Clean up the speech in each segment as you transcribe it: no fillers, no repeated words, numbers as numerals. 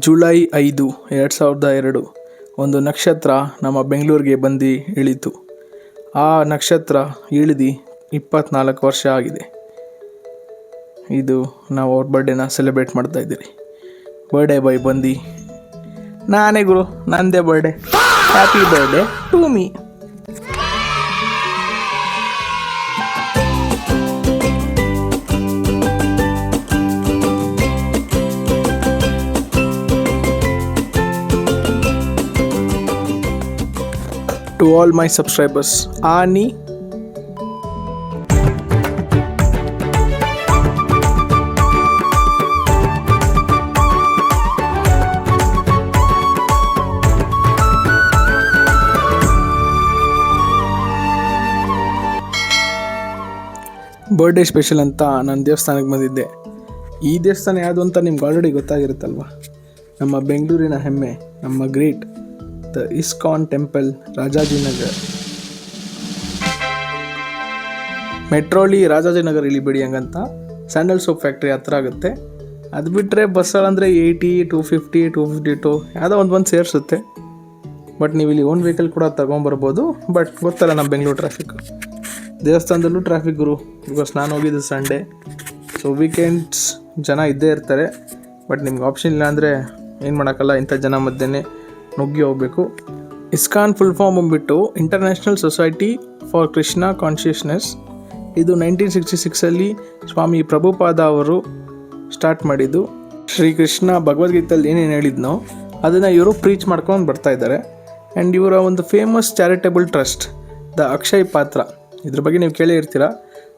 July 5, 2002 ಒಂದು ನಕ್ಷತ್ರ ನಮ್ಮ ಬೆಂಗಳೂರಿಗೆ ಬಂದು ಇಳಿತು. ಆ ನಕ್ಷತ್ರ ಇಳಿದು 24 ವರ್ಷ ಆಗಿದೆ. ಇದು ನಾವು ಅವ್ರ ಬರ್ಡೇನ ಸೆಲೆಬ್ರೇಟ್ ಮಾಡ್ತಾ ಇದ್ದೀರಿ. ಬರ್ಡೇ ಬಾಯ್ ಬಂದು ನಾನೇ ಗುರು, ನಂದೇ birthday. Happy birthday to me. To all my subscribers, Ani. Birthday special ಅಂತ ನಾನು ದೇವಸ್ಥಾನಕ್ಕೆ ಬಂದಿದ್ದೆ. ಈ ದೇವಸ್ಥಾನ ಯಾವುದು ಅಂತ ನಿಮ್ಗೆ ಆಲ್ರೆಡಿ ಗೊತ್ತಾಗಿರುತ್ತಲ್ವ. ನಮ್ಮ ಬೆಂಗಳೂರಿನ ಹೆಮ್ಮೆ, ನಮ್ಮ great the ISKCON temple, Rajajinagar. ಮೆಟ್ರೋಲಿ ರಾಜಾಜಿನಗರ್ ಇಳಿಬೇಡಿ ಹಂಗಂತ ಸ್ಯಾಂಡಲ್ ಸೋಪ್ ಫ್ಯಾಕ್ಟ್ರಿ ಹತ್ರ ಆಗುತ್ತೆ. ಅದು ಬಿಟ್ಟರೆ ಬಸ್ಸಲ್ಲಂದರೆ 80, 250, 252 ಯಾವುದೋ ಒಂದು ಸೇರಿಸುತ್ತೆ. ಬಟ್ ನೀವು ಇಲ್ಲಿ ಓನ್ ವೆಹಿಕಲ್ ಕೂಡ ತೊಗೊಂಬರ್ಬೋದು. ಬಟ್ ಗೊತ್ತಲ್ಲ ನಮ್ಮ ಬೆಂಗಳೂರು ಟ್ರಾಫಿಕ್. ದೇವಸ್ಥಾನದಲ್ಲೂ ಟ್ರಾಫಿಕ್ ಗುರು, ಬಿಕಾಸ್ ನಾನು ಹೋಗಿದ್ದು ಸಂಡೇ. ಸೊ ವೀಕೆಂಡ್ಸ್ ಜನ ಇದ್ದೇ ಇರ್ತಾರೆ. ಬಟ್ ನಿಮ್ಗೆ ಆಪ್ಷನ್ ಇಲ್ಲ ಅಂದರೆ ಏನು ಮಾಡೋಕ್ಕಲ್ಲ, ಇಂಥ ಜನ ಮಧ್ಯೆ ನುಗ್ಗಿ ಹೋಗಬೇಕು. ಇಸ್ಕಾನ್ ಫುಲ್ ಫಾರ್ಮ್ ಬಂದುಬಿಟ್ಟು international society for Krishna consciousness. ಇದು 1966 ಸ್ವಾಮಿ ಪ್ರಭುಪಾದ ಅವರು ಸ್ಟಾರ್ಟ್ ಮಾಡಿದ್ದು. ಶ್ರೀಕೃಷ್ಣ ಭಗವದ್ಗೀತೆಯಲ್ಲಿ ಏನೇನು ಹೇಳಿದ್ನೋ ಅದನ್ನು ಇವರು ಪ್ರೀಚ್ ಮಾಡ್ಕೊಂಡು ಬರ್ತಾಯಿದ್ದಾರೆ. ಆ್ಯಂಡ್ ಇವರ ಒಂದು famous charitable trust the Akshay ಪಾತ್ರ, ಇದ್ರ ಬಗ್ಗೆ ನೀವು ಕೇಳೇ ಇರ್ತೀರ.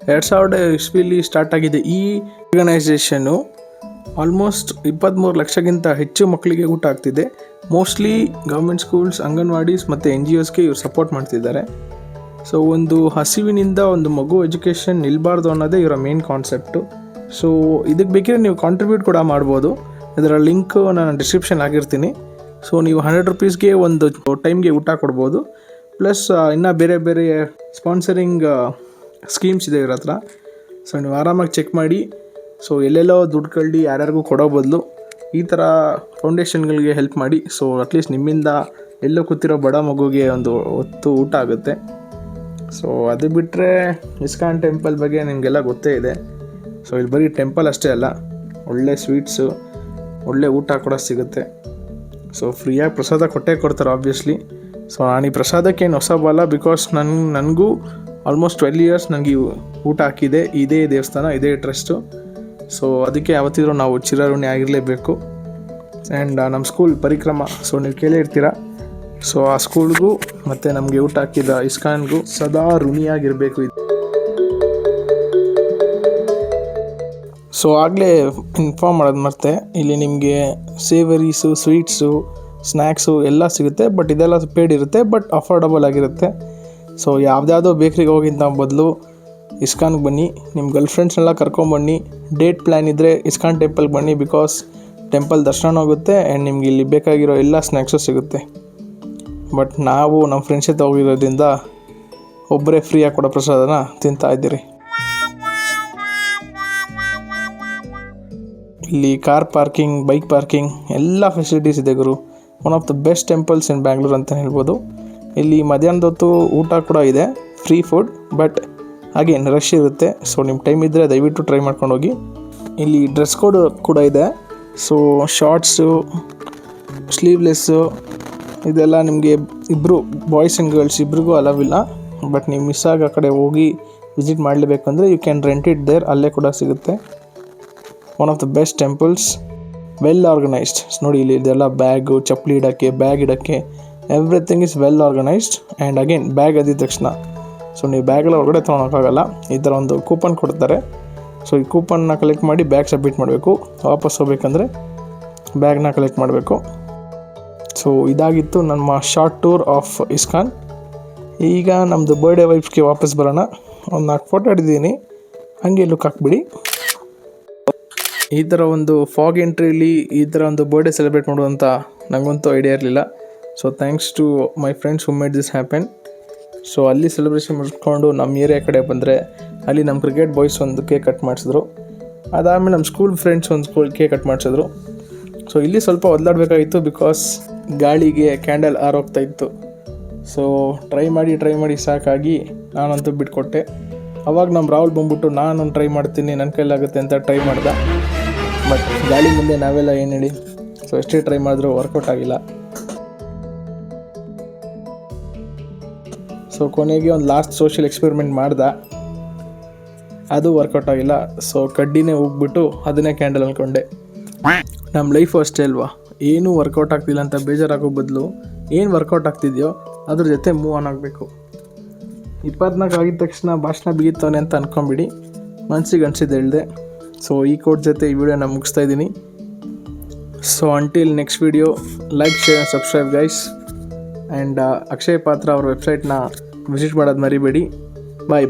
2000 ಸ್ಟಾರ್ಟ್ ಆಗಿದೆ. ಈ ಆರ್ಗನೈಸೇಷನ್ನು ಆಲ್ಮೋಸ್ಟ್ 23 ಲಕ್ಷಕ್ಕಿಂತ ಹೆಚ್ಚು ಮಕ್ಕಳಿಗೆ ಊಟ ಆಗ್ತಿದೆ. ಮೋಸ್ಟ್ಲಿ ಗೌರ್ಮೆಂಟ್ ಸ್ಕೂಲ್ಸ್, ಅಂಗನವಾಡೀಸ್ ಮತ್ತು NGOಸ್ಗೆ ಇವ್ರು ಸಪೋರ್ಟ್ ಮಾಡ್ತಿದ್ದಾರೆ. ಸೊ ಒಂದು ಹಸಿವಿನಿಂದ ಒಂದು ಮಗು ಎಜುಕೇಷನ್ ನಿಲ್ಲಬಾರ್ದು ಅನ್ನೋದೇ ಇವರ ಮೇನ್ ಕಾನ್ಸೆಪ್ಟು. ಸೊ ಇದಕ್ಕೆ ಬೇಕಿದ್ರೆ ನೀವು ಕಾಂಟ್ರಿಬ್ಯೂಟ್ ಕೂಡ ಮಾಡ್ಬೋದು. ಇದರ ಲಿಂಕು ನಾನು ಡಿಸ್ಕ್ರಿಪ್ಷನ್ ಆಗಿರ್ತೀನಿ. ಸೊ ನೀವು 100 ರೂಪೀಸ್ಗೆ ಒಂದು ಟೈಮ್ಗೆ ಊಟ ಕೊಡ್ಬೋದು. ಪ್ಲಸ್ ಇನ್ನೂ ಬೇರೆ ಬೇರೆ ಸ್ಪಾನ್ಸರಿಂಗ್ ಸ್ಕೀಮ್ಸ್ ಇದೆ ಇವ್ರ ಹತ್ರ. ಸೊ ನೀವು ಆರಾಮಾಗಿ ಚೆಕ್ ಮಾಡಿ. ಸೊ ಎಲ್ಲೆಲ್ಲೋ ದುಡ್ಡು ಕಳ್ಳಿ ಯಾರ್ಯಾರಿಗೂ ಕೊಡೋ ಬದಲು ಈ ಥರ ಫೌಂಡೇಶನ್ಗಳಿಗೆ ಹೆಲ್ಪ್ ಮಾಡಿ. ಸೊ ಅಟ್ಲೀಸ್ಟ್ ನಿಮ್ಮಿಂದ ಎಲ್ಲೋ ಕೂತಿರೋ ಬಡ ಮಗುಗೆ ಒಂದು ಹೊತ್ತು ಊಟ ಆಗುತ್ತೆ. ಸೊ ಅದು ಬಿಟ್ಟರೆ ಇಸ್ಕಾನ್ ಟೆಂಪಲ್ ಬಗ್ಗೆ ನಿಮಗೆಲ್ಲ ಗೊತ್ತೇ ಇದೆ. ಸೊ ಇಲ್ಲಿ ಬರೀ ಟೆಂಪಲ್ ಅಷ್ಟೇ ಅಲ್ಲ, ಒಳ್ಳೆ ಸ್ವೀಟ್ಸು, ಒಳ್ಳೆ ಊಟ ಕೂಡ ಸಿಗುತ್ತೆ. ಸೊ ಫ್ರೀಯಾಗಿ ಪ್ರಸಾದ ಕೊಡ್ತಾರೆ ಆಬ್ವಿಯಸ್ಲಿ. ಸೊ ನಾನು ಈ ಪ್ರಸಾದಕ್ಕೇನು ಹೊಸಬಲ್ಲ, ಬಿಕಾಸ್ ನನಗೂ ಆಲ್ಮೋಸ್ಟ್ 12 ಇಯರ್ಸ್ ನನಗೆ ಊಟ ಹಾಕಿದೆ ಇದೇ ದೇವಸ್ಥಾನ, ಇದೇ ಟ್ರಸ್ಟು. ಸೊ ಅದಕ್ಕೆ ಯಾವತ್ತಿದ್ರೂ ನಾವು ಚಿರಋಣಿ ಆಗಿರಲೇಬೇಕು. ಆ್ಯಂಡ್ ನಮ್ಮ ಸ್ಕೂಲ್ ಪರಿಕ್ರಮ, ಸೊ ನೀವು ಕೇಳೇ ಇರ್ತೀರ. ಸೊ ಆ ಸ್ಕೂಲ್ಗೂ ಮತ್ತು ನಮಗೆ ಊಟ ಹಾಕಿದ ಇಸ್ಕಾನ್ಗೂ ಸದಾ ಋಣಿಯಾಗಿರಬೇಕು. ಸೊ ಆಗಲೇ ಇನ್ಫಾರ್ಮ್ ಮಾಡೋದು ಮತ್ತೆ, ಇಲ್ಲಿ ನಿಮಗೆ ಸೇವರೀಸು, ಸ್ವೀಟ್ಸು, ಸ್ನ್ಯಾಕ್ಸು ಎಲ್ಲ ಸಿಗುತ್ತೆ. ಬಟ್ ಇದೆಲ್ಲ ಪೇಡ್ ಇರುತ್ತೆ, ಬಟ್ ಅಫೋರ್ಡಬಲ್ ಆಗಿರುತ್ತೆ. ಸೊ ಯಾವುದ್ಯಾವುದೋ ಬೇಕ್ರಿಗೆ ಹೋಗಿಂತ ಬದಲು ಇಸ್ಕಾನ್ಗೆ ಬನ್ನಿ. ನಿಮ್ಮ ಗರ್ಲ್ ಫ್ರೆಂಡ್ಸ್ನೆಲ್ಲ ಕರ್ಕೊಂಬನ್ನಿ. ಡೇಟ್ ಪ್ಲ್ಯಾನ್ ಇದ್ದರೆ ಇಸ್ಕಾನ್ ಟೆಂಪಲ್ಗೆ ಬನ್ನಿ, ಬಿಕಾಸ್ ಟೆಂಪಲ್ ದರ್ಶನ ಆಗುತ್ತೆ ಆ್ಯಂಡ್ ನಿಮ್ಗೆ ಇಲ್ಲಿ ಬೇಕಾಗಿರೋ ಎಲ್ಲ ಸ್ನ್ಯಾಕ್ಸು ಸಿಗುತ್ತೆ. ಬಟ್ ನಾವು ನಮ್ಮ ಫ್ರೆಂಡ್ಸ್ ಜೊತೆ ಹೋಗಿರೋದ್ರಿಂದ ಒಬ್ಬರೇ ಫ್ರೀಯಾಗಿ ಕೊಡೋ ಪ್ರಸಾದನ ತಿಂತಾ ಇದ್ದೀರಿ. ಇಲ್ಲಿ ಕಾರ್ ಪಾರ್ಕಿಂಗ್, ಬೈಕ್ ಪಾರ್ಕಿಂಗ್ ಎಲ್ಲ ಫೆಸಿಲಿಟೀಸ್ ಇದೆ ಗುರು. One of the best temples in Bangalore ಅಂತ ಹೇಳ್ಬೋದು. ಇಲ್ಲಿ ಮಧ್ಯಾಹ್ನದ ಹೊತ್ತು ಊಟ ಕೂಡ ಇದೆ, ಫ್ರೀ ಫುಡ್. ಬಟ್ ಹಾಗೇನು ರಶ್ ಇರುತ್ತೆ. ಸೊ ನಿಮ್ಮ ಟೈಮ್ ಇದ್ದರೆ ದಯವಿಟ್ಟು ಟ್ರೈ ಮಾಡ್ಕೊಂಡು ಹೋಗಿ. ಇಲ್ಲಿ ಡ್ರೆಸ್ ಕೋಡ್ ಕೂಡ ಇದೆ. ಸೊ ಶಾರ್ಟ್ಸು, ಸ್ಲೀವ್ಲೆಸ್ಸು ಇದೆಲ್ಲ ನಿಮಗೆ ಇಬ್ಬರು ಬಾಯ್ಸ್ ಆ್ಯಂಡ್ ಗರ್ಲ್ಸ್ ಇಬ್ರಿಗೂ ಅಲವ್ ಇಲ್ಲ. ಬಟ್ ನೀವು ಮಿಸ್ ಆಗಿ ಆ ಕಡೆ ಹೋಗಿ ವಿಸಿಟ್ ಮಾಡಲೇಬೇಕಂದ್ರೆ you can rent it there, ಅಲ್ಲೇ ಕೂಡ ಸಿಗುತ್ತೆ. One of the best temples, well organised. ನೋಡಿ ಇಲ್ಲಿ ಇದೆಲ್ಲ ಬ್ಯಾಗು, ಚಪ್ಪಲಿ ಇಡೋಕ್ಕೆ, ಬ್ಯಾಗ್ ಇಡೋಕ್ಕೆ, everything is well organised. And again bag ಅದಿದ ತಕ್ಷಣ ಸೊ ನೀವು ಬ್ಯಾಗೆಲ್ಲ ಹೊರಗಡೆ ತೊಗೊಳಕ್ಕಾಗಲ್ಲ. ಈ ಥರ ಒಂದು ಕೂಪನ್ ಕೊಡ್ತಾರೆ. ಸೊ ಈ ಕೂಪನ್ನ ಕಲೆಕ್ಟ್ ಮಾಡಿ ಬ್ಯಾಗ್ ಸಬ್ಮಿಟ್ ಮಾಡಬೇಕು. ವಾಪಸ್ ಹೋಗ್ಬೇಕಂದ್ರೆ ಬ್ಯಾಗ್ನ ಕಲೆಕ್ಟ್ ಮಾಡಬೇಕು. ಸೊ ಇದಾಗಿತ್ತು ನಮ್ಮ ಶಾರ್ಟ್ ಟೂರ್ ಆಫ್ ಇಸ್ಕಾನ್. ಈಗ ನಮ್ಮದು ಬರ್ಡೇ ವೈಬ್ಸ್ಗೆ ವಾಪಸ್ ಬರೋಣ. ಒಂದು 4 ಫೋಟೋ ಹಿಡಿದೀನಿ, ಹಾಗೆ ಲುಕ್ ಹಾಕ್ಬಿಡಿ. ಈ ಥರ ಒಂದು ಫಾಗ್ ಎಂಟ್ರಿಯಲ್ಲಿ ಈ ಥರ ಒಂದು ಬರ್ಡೇ ಸೆಲೆಬ್ರೇಟ್ ಮಾಡೋದಂತ ನನಗಂತೂ ಐಡಿಯಾ ಇರಲಿಲ್ಲ. So thanks to my friends who made this happen. So ಅಲ್ಲಿ ಸೆಲೆಬ್ರೇಷನ್ ಮಾಡಿಕೊಂಡು ನಮ್ಮ ಏರಿಯಾ ಕಡೆ ಬಂದರೆ ಅಲ್ಲಿ ನಮ್ಮ ಕ್ರಿಕೆಟ್ ಬಾಯ್ಸ್ ಒಂದು ಕೇಕ್ ಕಟ್ ಮಾಡಿಸಿದ್ರು. ಅದಾದಮೇಲೆ ನಮ್ಮ ಸ್ಕೂಲ್ ಫ್ರೆಂಡ್ಸ್ ಒಂದು ಕೇಕ್ ಕಟ್ ಮಾಡಿಸಿದ್ರು. ಸೊ ಇಲ್ಲಿ ಸ್ವಲ್ಪ ಒದ್ದಾಡಬೇಕಾಗಿತ್ತು, ಬಿಕಾಸ್ ಗಾಳಿಗೆ ಕ್ಯಾಂಡಲ್ ಆರೋಗ್ತಾ ಇತ್ತು. ಸೊ ಟ್ರೈ ಮಾಡಿ ಸಾಕಾಗಿ ನಾನಂತೂ ಬಿಟ್ಕೊಟ್ಟೆ. ಅವಾಗ ನಮ್ಮ ರಾಹುಲ್ ಬಂದ್ಬಿಟ್ಟು ನಾನು ಟ್ರೈ ಮಾಡ್ತೀನಿ, ನನ್ನ ಕೈಲಾಗುತ್ತೆ ಅಂತ ಟ್ರೈ ಮಾಡ್ದೆ. ಬಟ್ ಗಾಳಿ ಮುಂದೆ ನಾವೆಲ್ಲ ಏನು ಹೇಳಿ, ಸೊ ಎಷ್ಟೇ ಟ್ರೈ ಮಾಡಿದ್ರೂ ವರ್ಕೌಟ್ ಆಗಿಲ್ಲ. ಸೊ ಕೊನೆಗೆ ಒಂದು ಲಾಸ್ಟ್ ಸೋಷಿಯಲ್ ಎಕ್ಸ್ಪೆರಿಮೆಂಟ್ ಮಾಡ್ದೆ, ಅದು ವರ್ಕೌಟ್ ಆಗಿಲ್ಲ. ಸೊ ಕಡ್ಡಿನೇ ಹೋಗ್ಬಿಟ್ಟು ಅದನ್ನೇ ಕ್ಯಾಂಡಲ್ ಅಂದ್ಕೊಂಡೆ. ನಮ್ಮ ಲೈಫು ಅಷ್ಟೇ ಅಲ್ವಾ, ಏನೂ ವರ್ಕೌಟ್ ಆಗ್ತಿಲ್ಲ ಅಂತ ಬೇಜಾರಾಗೋ ಬದಲು ಏನು ವರ್ಕೌಟ್ ಆಗ್ತಿದೆಯೋ ಅದ್ರ ಜೊತೆ ಮೂವ್ ಆನ್ ಆಗಬೇಕು. 24 ಆಗಿದ ತಕ್ಷಣ ಭಾಷಣ ಬಿಗಿತವನೆ ಅಂತ ಅಂದ್ಕೊಂಬಿಡಿ, ಮನಸ್ಸಿಗೆ ಅನಿಸಿದ್ದು ಹೇಳಿದೆ. ಸೊ ಈ ಕೋಟ್ ಜೊತೆ ಈ ವಿಡಿಯೋನ ಮುಗಿಸ್ತಾ ಇದ್ದೀನಿ. So until next video, like, share and subscribe guys. And Akshay ಪಾತ್ರ ಅವ್ರ ವೆಬ್ಸೈಟ್ನ ವಿಸಿಟ್ ಮಾಡೋದು ಮರಿಬೇಡಿ. ಬಾಯ್.